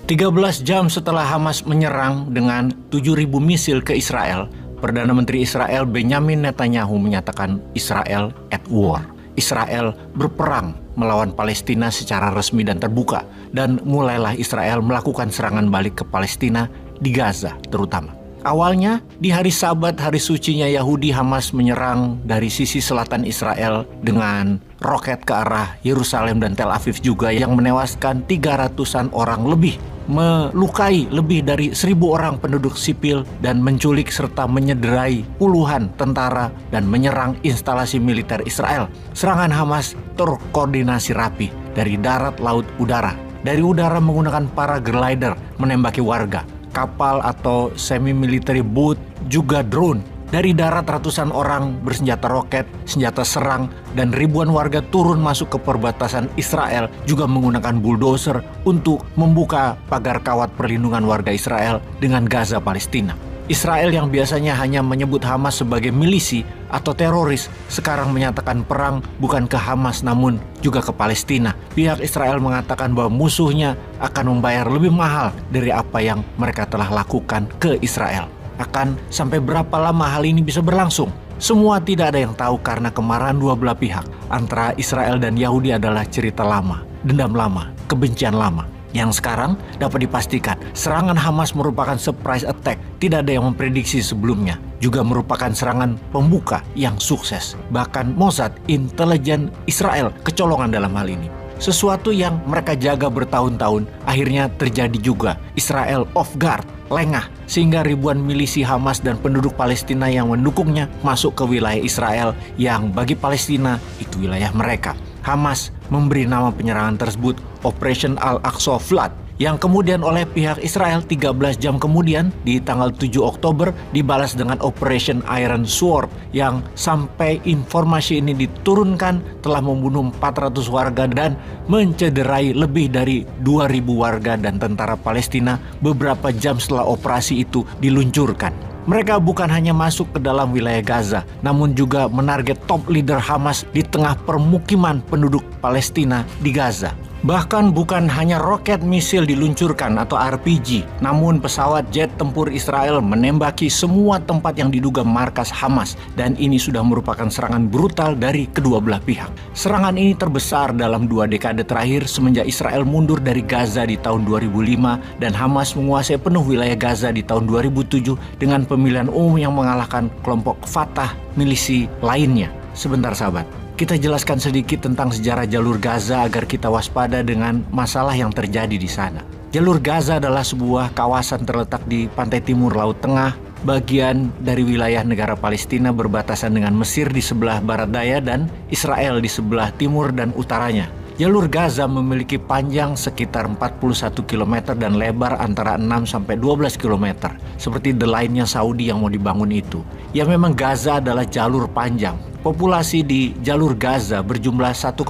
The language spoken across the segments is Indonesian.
13 jam setelah Hamas menyerang dengan 7.000 misil ke Israel, Perdana Menteri Israel Benjamin Netanyahu menyatakan Israel at war. Israel berperang melawan Palestina secara resmi dan terbuka, dan mulailah Israel melakukan serangan balik ke Palestina di Gaza terutama. Awalnya, di hari Sabat, hari sucinya Yahudi, Hamas menyerang dari sisi selatan Israel dengan roket ke arah Yerusalem dan Tel Aviv juga yang menewaskan 300-an orang lebih, melukai lebih dari 1.000 orang penduduk sipil dan menculik serta menyederai puluhan tentara dan menyerang instalasi militer Israel. Serangan Hamas terkoordinasi rapi dari darat, laut, udara. Dari udara menggunakan paraglider menembaki warga, kapal atau semi-military boat, juga drone. Dari darat ratusan orang bersenjata roket, senjata serang, dan ribuan warga turun masuk ke perbatasan Israel juga menggunakan bulldozer untuk membuka pagar kawat perlindungan warga Israel dengan Gaza Palestina. Israel yang biasanya hanya menyebut Hamas sebagai milisi atau teroris, sekarang menyatakan perang bukan ke Hamas namun juga ke Palestina. Pihak Israel mengatakan bahwa musuhnya akan membayar lebih mahal dari apa yang mereka telah lakukan ke Israel. Akan sampai berapa lama hal ini bisa berlangsung? Semua tidak ada yang tahu karena kemarahan dua belah pihak antara Israel dan Yahudi adalah cerita lama, dendam lama, kebencian lama. Yang sekarang dapat dipastikan serangan Hamas merupakan surprise attack, tidak ada yang memprediksi sebelumnya. Juga merupakan serangan pembuka yang sukses. Bahkan Mossad, intelijen Israel, kecolongan dalam hal ini. Sesuatu yang mereka jaga bertahun-tahun akhirnya terjadi juga. Israel off guard, lengah, sehingga ribuan milisi Hamas dan penduduk Palestina yang mendukungnya masuk ke wilayah Israel yang bagi Palestina itu wilayah mereka. Hamas memberi nama penyerangan tersebut Operation Al-Aqsa Flood, yang kemudian oleh pihak Israel 13 jam kemudian di tanggal 7 Oktober dibalas dengan Operation Iron Sword, yang sampai informasi ini diturunkan telah membunuh 400 warga dan mencederai lebih dari 2.000 warga dan tentara Palestina beberapa jam setelah operasi itu diluncurkan. Mereka bukan hanya masuk ke dalam wilayah Gaza, namun juga menarget top leader Hamas di tengah permukiman penduduk Palestina di Gaza. Bahkan bukan hanya roket misil diluncurkan atau RPG, namun pesawat jet tempur Israel menembaki semua tempat yang diduga markas Hamas, dan ini sudah merupakan serangan brutal dari kedua belah pihak. Serangan ini terbesar dalam 2 dekade terakhir semenjak Israel mundur dari Gaza di tahun 2005 dan Hamas menguasai penuh wilayah Gaza di tahun 2007 dengan pemilihan umum yang mengalahkan kelompok Fatah milisi lainnya. Sebentar sahabat, kita jelaskan sedikit tentang sejarah jalur Gaza agar kita waspada dengan masalah yang terjadi di sana. Jalur Gaza adalah sebuah kawasan terletak di pantai timur Laut Tengah, bagian dari wilayah negara Palestina berbatasan dengan Mesir di sebelah barat daya dan Israel di sebelah timur dan utaranya. Jalur Gaza memiliki panjang sekitar 41 km dan lebar antara 6-12 km, seperti the line-nya Saudi yang mau dibangun itu. Ya memang Gaza adalah jalur panjang. Populasi di jalur Gaza berjumlah 1,7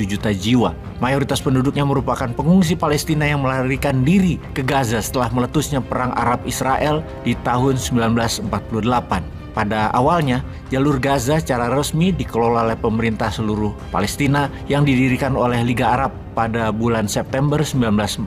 juta jiwa. Mayoritas penduduknya merupakan pengungsi Palestina yang melarikan diri ke Gaza setelah meletusnya Perang Arab-Israel di tahun 1948. Pada awalnya, jalur Gaza secara resmi dikelola oleh pemerintah seluruh Palestina yang didirikan oleh Liga Arab pada bulan September 1948.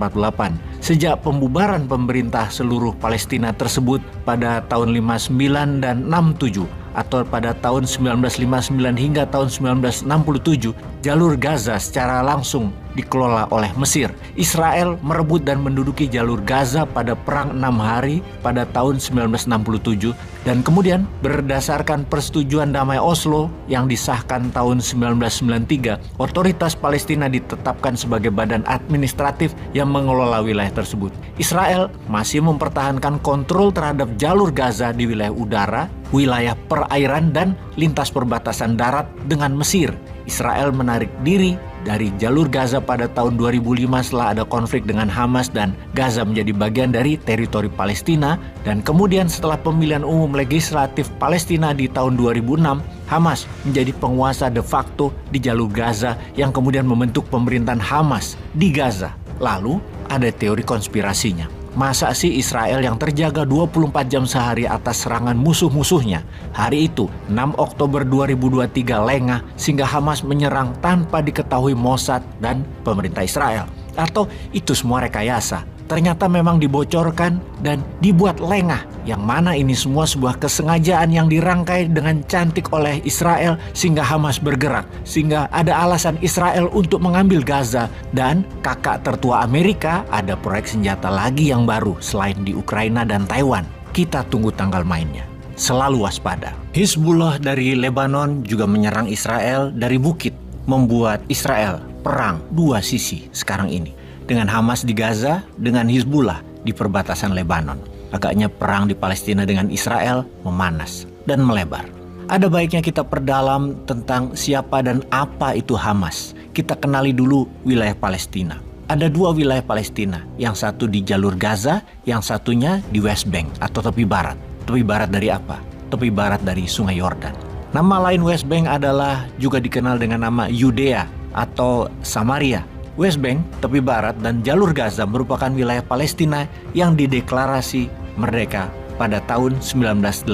Sejak pembubaran pemerintah seluruh Palestina tersebut pada tahun 59 dan 67, atau pada tahun 1959 hingga tahun 1967, jalur Gaza secara langsung dikelola oleh Mesir. Israel merebut dan menduduki jalur Gaza pada Perang 6 Hari pada tahun 1967, dan kemudian berdasarkan persetujuan damai Oslo yang disahkan tahun 1993, otoritas Palestina ditetapkan sebagai badan administratif yang mengelola wilayah tersebut. Israel masih mempertahankan kontrol terhadap jalur Gaza di wilayah udara, wilayah perairan, dan lintas perbatasan darat dengan Mesir. Israel menarik diri dari jalur Gaza pada tahun 2005 setelah ada konflik dengan Hamas dan Gaza menjadi bagian dari teritori Palestina, dan kemudian setelah pemilihan umum legislatif Palestina di tahun 2006, Hamas menjadi penguasa de facto di jalur Gaza yang kemudian membentuk pemerintahan Hamas di Gaza. Lalu ada teori konspirasinya. Masa sih Israel yang terjaga 24 jam sehari atas serangan musuh-musuhnya, hari itu 6 Oktober 2023 lengah sehingga Hamas menyerang tanpa diketahui Mossad dan pemerintah Israel? Atau itu semua rekayasa? ternyata memang dibocorkan dan dibuat lengah. Yang mana ini semua sebuah kesengajaan yang dirangkai dengan cantik oleh Israel sehingga Hamas bergerak. Sehingga ada alasan Israel untuk mengambil Gaza. Dan kakak tertua Amerika ada proyek senjata lagi yang baru selain di Ukraina dan Taiwan. Kita tunggu tanggal mainnya. Selalu waspada. Hizbullah dari Lebanon juga menyerang Israel dari bukit. Membuat Israel perang dua sisi sekarang ini. Dengan Hamas di Gaza, dengan Hizbullah di perbatasan Lebanon. Agaknya perang di Palestina dengan Israel memanas dan melebar. Ada baiknya kita perdalam tentang siapa dan apa itu Hamas. Kita kenali dulu wilayah Palestina. Ada dua wilayah Palestina, yang satu di jalur Gaza, yang satunya di West Bank atau tepi barat. Tepi barat dari apa? Tepi barat dari Sungai Yordan. Nama lain West Bank adalah juga dikenal dengan nama Yudea atau Samaria. West Bank, tepi barat, dan jalur Gaza merupakan wilayah Palestina yang dideklarasi merdeka pada tahun 1988.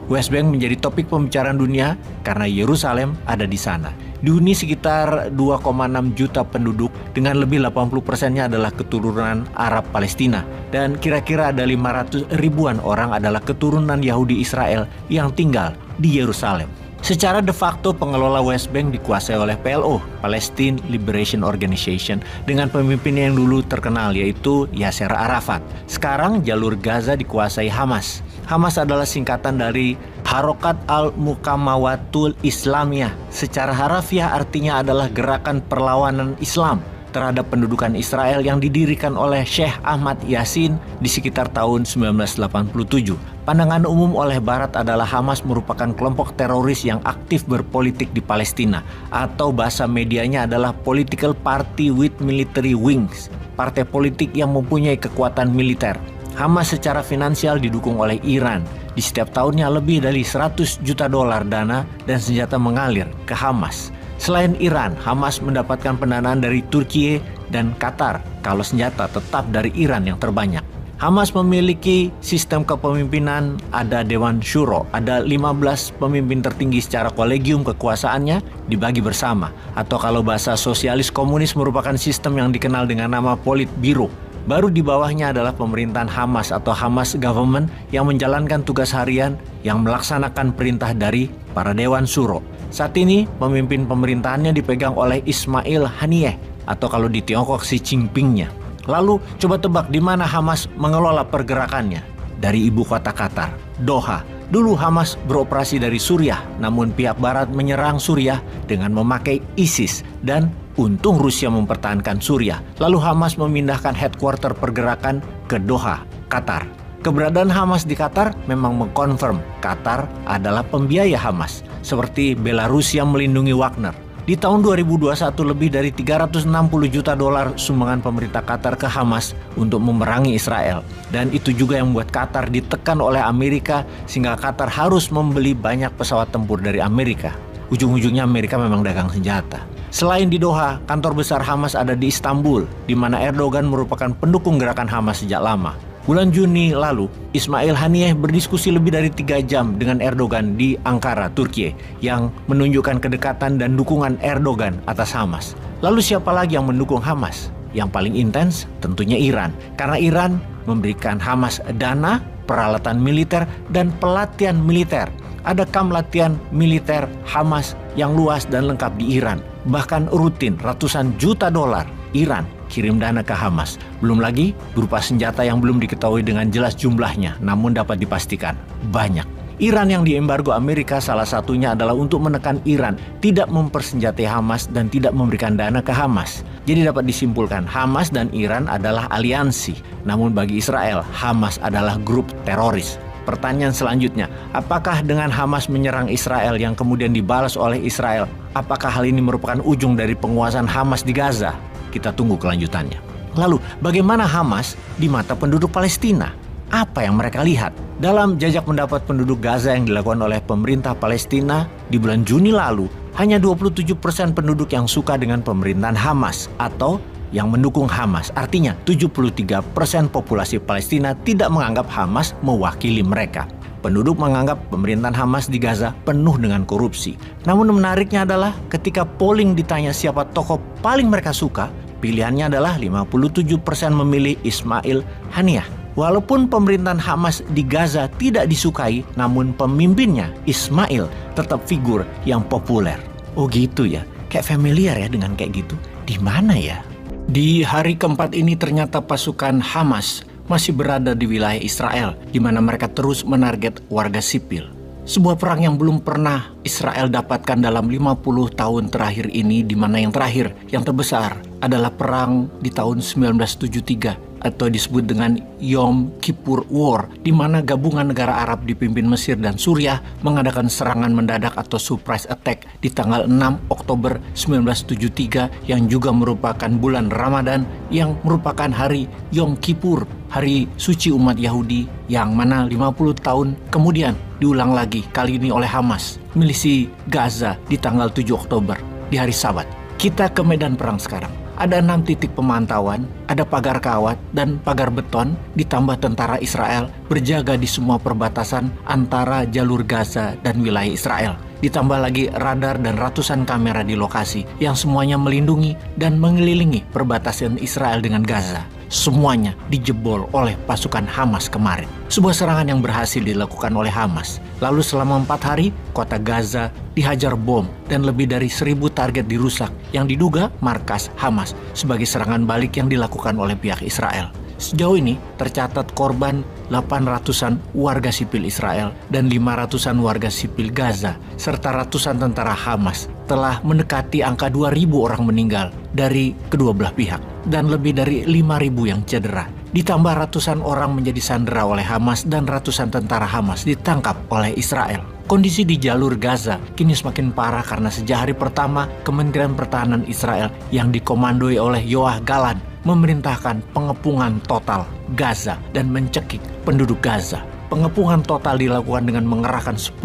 West Bank menjadi topik pembicaraan dunia karena Yerusalem ada di sana. Dihuni sekitar 2,6 juta penduduk dengan lebih 80%-nya adalah keturunan Arab Palestina. Dan kira-kira ada 500 ribuan orang adalah keturunan Yahudi Israel yang tinggal di Yerusalem. Secara de facto pengelola West Bank dikuasai oleh PLO, Palestine Liberation Organization, dengan pemimpin yang dulu terkenal yaitu Yasser Arafat. Sekarang jalur Gaza dikuasai Hamas. Hamas adalah singkatan dari Harokat Al-Muqamawatul Islamiyah. Secara harafiah artinya adalah gerakan perlawanan Islam terhadap pendudukan Israel yang didirikan oleh Sheikh Ahmad Yassin di sekitar tahun 1987. Pandangan umum oleh Barat adalah Hamas merupakan kelompok teroris yang aktif berpolitik di Palestina, atau bahasa medianya adalah political party with military wings, partai politik yang mempunyai kekuatan militer. Hamas secara finansial didukung oleh Iran. Di setiap tahunnya lebih dari 100 juta dolar dana dan senjata mengalir ke Hamas. Selain Iran, Hamas mendapatkan pendanaan dari Turki dan Qatar, kalau senjata tetap dari Iran yang terbanyak. Hamas memiliki sistem kepemimpinan, ada Dewan Syuro, ada 15 pemimpin tertinggi secara kolegium kekuasaannya dibagi bersama. Atau kalau bahasa sosialis komunis merupakan sistem yang dikenal dengan nama Politbiro. Baru di bawahnya adalah pemerintahan Hamas atau Hamas Government yang menjalankan tugas harian yang melaksanakan perintah dari para Dewan Syuro. Saat ini pemimpin pemerintahannya dipegang oleh Ismail Haniyeh atau kalau di Tiongkok Xi Jinping-nya. Lalu coba tebak di mana Hamas mengelola pergerakannya? Dari ibu kota Qatar, Doha. Dulu Hamas beroperasi dari Suriah, namun pihak Barat menyerang Suriah dengan memakai ISIS dan untung Rusia mempertahankan Suriah. Lalu Hamas memindahkan headquarter pergerakan ke Doha, Qatar. Keberadaan Hamas di Qatar memang mengkonfirm Qatar adalah pembiaya Hamas, seperti Belarus yang melindungi Wagner. Di tahun 2021 lebih dari 360 juta dolar sumbangan pemerintah Qatar ke Hamas untuk memerangi Israel. Dan itu juga yang membuat Qatar ditekan oleh Amerika sehingga Qatar harus membeli banyak pesawat tempur dari Amerika. Ujung-ujungnya Amerika memang dagang senjata. Selain di Doha, kantor besar Hamas ada di Istanbul, di mana Erdogan merupakan pendukung gerakan Hamas sejak lama. Bulan Juni lalu, Ismail Haniyeh berdiskusi lebih dari 3 jam dengan Erdogan di Ankara, Turki, yang menunjukkan kedekatan dan dukungan Erdogan atas Hamas. Lalu siapa lagi yang mendukung Hamas? Yang paling intens tentunya Iran, karena Iran memberikan Hamas dana, peralatan militer, dan pelatihan militer. Ada kamp latihan militer Hamas yang luas dan lengkap di Iran. Bahkan rutin ratusan juta dolar Iran kirim dana ke Hamas. Belum lagi berupa senjata yang belum diketahui dengan jelas jumlahnya, namun dapat dipastikan banyak. Iran yang diembargo Amerika salah satunya adalah untuk menekan Iran tidak mempersenjatai Hamas dan tidak memberikan dana ke Hamas. Jadi dapat disimpulkan Hamas dan Iran adalah aliansi. Namun bagi Israel, Hamas adalah grup teroris. Pertanyaan selanjutnya, apakah dengan Hamas menyerang Israel yang kemudian dibalas oleh Israel, apakah hal ini merupakan ujung dari penguasaan Hamas di Gaza? Kita tunggu kelanjutannya. Lalu, bagaimana Hamas di mata penduduk Palestina? Apa yang mereka lihat? Dalam jajak pendapat penduduk Gaza yang dilakukan oleh pemerintah Palestina di bulan Juni lalu, hanya 27% penduduk yang suka dengan pemerintahan Hamas atau yang mendukung Hamas. Artinya 73% populasi Palestina tidak menganggap Hamas mewakili mereka. Penduduk menganggap pemerintahan Hamas di Gaza penuh dengan korupsi. Namun menariknya adalah ketika polling ditanya siapa tokoh paling mereka suka, Pilihannya adalah 57% memilih Ismail Haniyeh. Walaupun pemerintahan Hamas di Gaza tidak disukai, namun pemimpinnya Ismail tetap figur yang populer. Oh gitu ya, kayak familiar ya dengan kayak gitu. Di mana ya? Di hari keempat ini ternyata pasukan Hamas masih berada di wilayah Israel, di mana mereka terus menarget warga sipil. Sebuah perang yang belum pernah Israel dapatkan dalam 50 tahun terakhir ini, di mana yang terakhir, yang terbesar adalah perang di tahun 1973 atau disebut dengan Yom Kippur War, di mana gabungan negara Arab dipimpin Mesir dan Suriah mengadakan serangan mendadak atau surprise attack di tanggal 6 Oktober 1973 yang juga merupakan bulan Ramadan yang merupakan hari Yom Kippur, hari suci umat Yahudi, yang mana 50 tahun kemudian diulang lagi kali ini oleh Hamas, milisi Gaza di tanggal 7 Oktober di hari Sabat. Kita ke medan perang sekarang. Ada 6 titik pemantauan, ada pagar kawat dan pagar beton, ditambah tentara Israel berjaga di semua perbatasan antara jalur Gaza dan wilayah Israel. Ditambah lagi radar dan ratusan kamera di lokasi yang semuanya melindungi dan mengelilingi perbatasan Israel dengan Gaza. Semuanya dijebol oleh pasukan Hamas kemarin. Sebuah serangan yang berhasil dilakukan oleh Hamas. Lalu selama 4 hari, kota Gaza dihajar bom dan lebih dari 1.000 target dirusak yang diduga markas Hamas sebagai serangan balik yang dilakukan oleh pihak Israel. Sejauh ini tercatat korban 800-an warga sipil Israel dan 500-an warga sipil Gaza serta ratusan tentara Hamas telah mendekati angka 2.000 orang meninggal dari kedua belah pihak dan lebih dari 5.000 yang cedera. Ditambah ratusan orang menjadi sandera oleh Hamas dan ratusan tentara Hamas ditangkap oleh Israel. Kondisi di jalur Gaza kini semakin parah karena sejak hari pertama Kementerian Pertahanan Israel yang dikomandoi oleh Yoav Gallant memerintahkan pengepungan total Gaza dan mencekik penduduk Gaza. Pengepungan total dilakukan dengan mengerahkan 10.000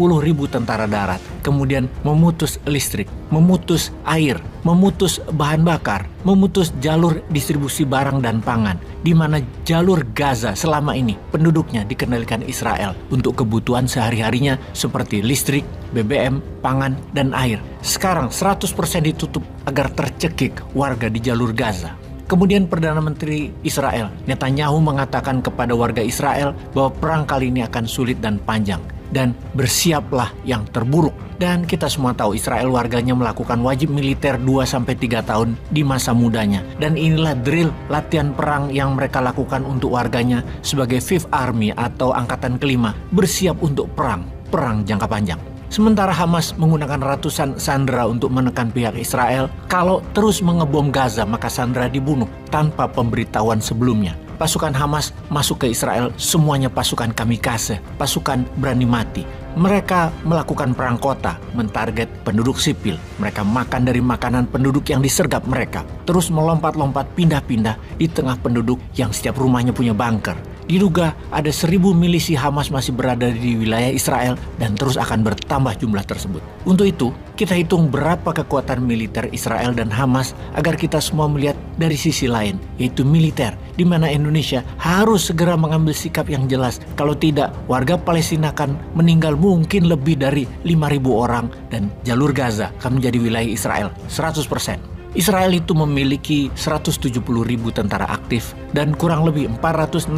tentara darat, kemudian memutus listrik, memutus air, memutus bahan bakar, memutus jalur distribusi barang dan pangan, di mana jalur Gaza selama ini penduduknya dikendalikan Israel untuk kebutuhan sehari-harinya seperti listrik, BBM, pangan, dan air. Sekarang 100% ditutup agar tercekik warga di jalur Gaza. Kemudian Perdana Menteri Israel, Netanyahu, mengatakan kepada warga Israel bahwa perang kali ini akan sulit dan panjang. Dan bersiaplah yang terburuk. Dan kita semua tahu Israel warganya melakukan wajib militer 2-3 tahun di masa mudanya. Dan inilah drill latihan perang yang mereka lakukan untuk warganya sebagai Fifth Army atau Angkatan Kelima bersiap untuk perang jangka panjang. Sementara Hamas menggunakan ratusan sandera untuk menekan pihak Israel. Kalau terus mengebom Gaza, maka sandera dibunuh tanpa pemberitahuan sebelumnya. Pasukan Hamas masuk ke Israel, semuanya pasukan kamikaze, pasukan berani mati. Mereka melakukan perang kota, mentarget penduduk sipil. Mereka makan dari makanan penduduk yang disergap mereka. Terus melompat-lompat pindah-pindah di tengah penduduk yang setiap rumahnya punya bunker. Diduga ada 1.000 milisi Hamas masih berada di wilayah Israel dan terus akan bertambah jumlah tersebut. Untuk itu, kita hitung berapa kekuatan militer Israel dan Hamas agar kita semua melihat dari sisi lain, yaitu militer, di mana Indonesia harus segera mengambil sikap yang jelas. Kalau tidak, warga Palestina akan meninggal mungkin lebih dari 5.000 orang dan jalur Gaza akan menjadi wilayah Israel 100%. Israel itu memiliki 170.000 tentara aktif dan kurang lebih 465.000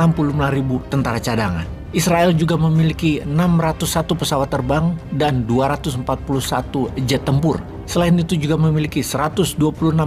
tentara cadangan. Israel juga memiliki 601 pesawat terbang dan 241 jet tempur. Selain itu juga memiliki 126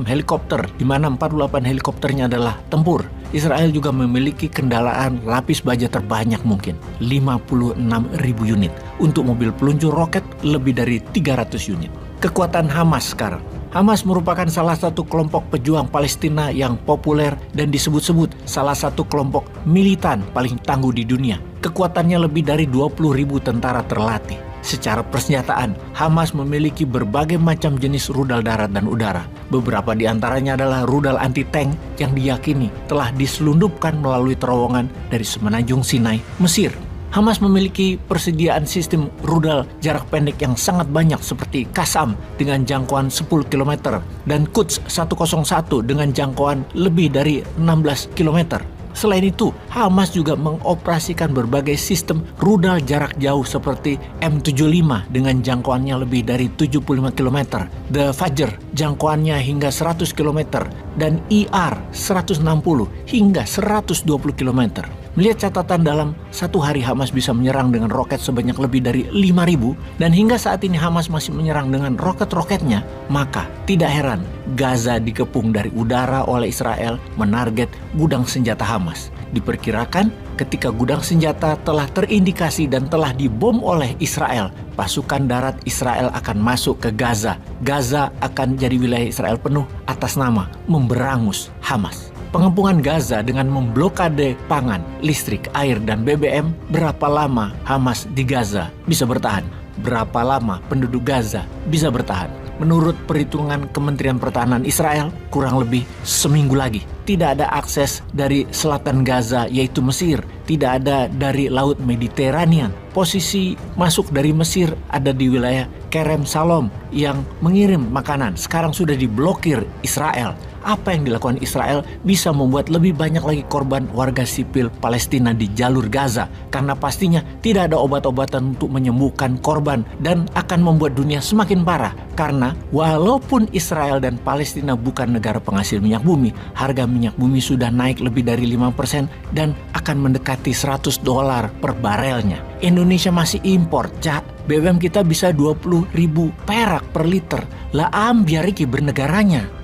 helikopter, di mana 48 helikopternya adalah tempur. Israel juga memiliki kendaraan lapis baja terbanyak mungkin, 56.000 unit. Untuk mobil peluncur roket, lebih dari 300 unit. Kekuatan Hamas sekarang. Hamas merupakan salah satu kelompok pejuang Palestina yang populer dan disebut-sebut salah satu kelompok militan paling tangguh di dunia. Kekuatannya lebih dari 20.000 tentara terlatih. Secara persenjataan, Hamas memiliki berbagai macam jenis rudal darat dan udara. Beberapa di antaranya adalah rudal anti-tank yang diyakini telah diselundupkan melalui terowongan dari Semenanjung Sinai, Mesir. Hamas memiliki persediaan sistem rudal jarak pendek yang sangat banyak seperti Qassam dengan jangkauan 10 km dan Quds 101 dengan jangkauan lebih dari 16 km. Selain itu, Hamas juga mengoperasikan berbagai sistem rudal jarak jauh seperti M75 dengan jangkauannya lebih dari 75 km, The Fajr jangkauannya hingga 100 km, dan IR-160 hingga 120 km. Melihat catatan dalam satu hari Hamas bisa menyerang dengan roket sebanyak lebih dari 5.000 dan hingga saat ini Hamas masih menyerang dengan roket-roketnya, maka tidak heran Gaza dikepung dari udara oleh Israel menarget gudang senjata Hamas. Diperkirakan ketika gudang senjata telah terindikasi dan telah dibom oleh Israel, pasukan darat Israel akan masuk ke Gaza. Gaza akan jadi wilayah Israel penuh atas nama memberangus Hamas. Pengepungan Gaza dengan memblokade pangan, listrik, air, dan BBM, berapa lama Hamas di Gaza bisa bertahan? Berapa lama penduduk Gaza bisa bertahan? Menurut perhitungan Kementerian Pertahanan Israel, kurang lebih seminggu lagi. Tidak ada akses dari selatan Gaza yaitu Mesir, tidak ada dari Laut Mediterranean. Posisi masuk dari Mesir ada di wilayah Kerem Shalom yang mengirim makanan. Sekarang sudah diblokir Israel. Apa yang dilakukan Israel bisa membuat lebih banyak lagi korban warga sipil Palestina di jalur Gaza, karena pastinya tidak ada obat-obatan untuk menyembuhkan korban dan akan membuat dunia semakin parah. Karena walaupun Israel dan Palestina bukan negara penghasil minyak bumi, harga minyak bumi sudah naik lebih dari 5% dan akan mendekati $100 per barelnya. Indonesia masih impor, BBM kita bisa 20.000 perak per liter. Lah ambiar iki bernegaranya.